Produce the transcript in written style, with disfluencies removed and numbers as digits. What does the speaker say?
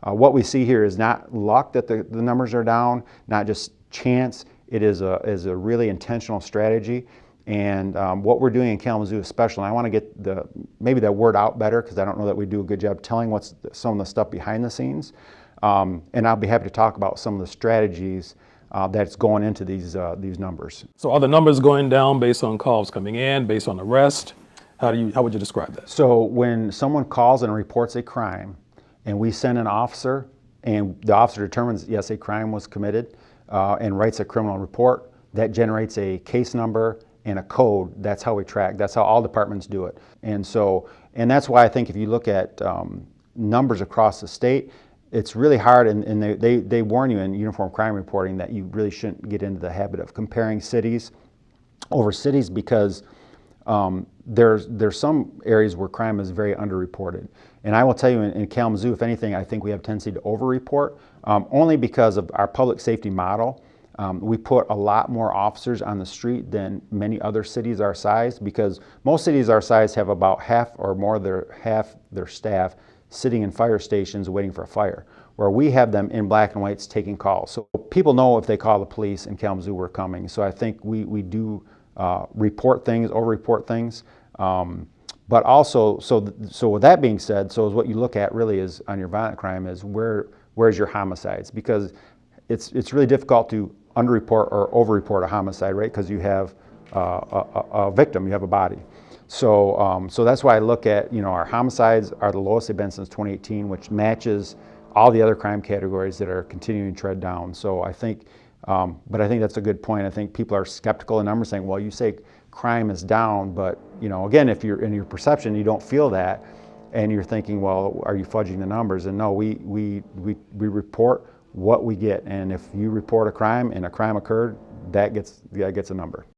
What we see here is not luck that the numbers are down, not just chance. It is a really intentional strategy. And what we're doing in Kalamazoo is special. And I want to get maybe that word out better, because I don't know that we do a good job telling what's some of the stuff behind the scenes. And I'll be happy to talk about some of the strategies that's going into these numbers. So are the numbers going down based on calls coming in, based on arrest? How would you describe that? So when someone calls and reports a crime, and we send an officer, and the officer determines, yes, a crime was committed, and writes a criminal report, that generates a case number and a code. That's how we track. That's how all departments do it. And that's why I think if you look at numbers across the state, it's really hard, and they warn you in uniform crime reporting that you really shouldn't get into the habit of comparing cities over cities, because there's some areas where crime is very underreported. And I will tell you, in Kalamazoo, if anything, I think we have a tendency to overreport, only because of our public safety model. We put a lot more officers on the street than many other cities our size, because most cities our size have about half or more their staff sitting in fire stations waiting for a fire, where we have them in black and whites taking calls. So people know if they call the police in Kalamazoo, we're coming. So I think we do report things, over-report things. But also, so with that being said, so is what you look at really is on your violent crime is where's your homicides, because it's really difficult to underreport or overreport a homicide, right? Because you have a victim, you have a body. So that's why I look at, our homicides are the lowest they've been since 2018, which matches all the other crime categories that are continuing to tread down. So I think, but I think that's a good point. I think people are skeptical of numbers, saying, well, you say crime is down, but again, if you're in your perception, you don't feel that, and you're thinking, well, are you fudging the numbers? And no, we report what we get, and if you report a crime and a crime occurred, that gets a number.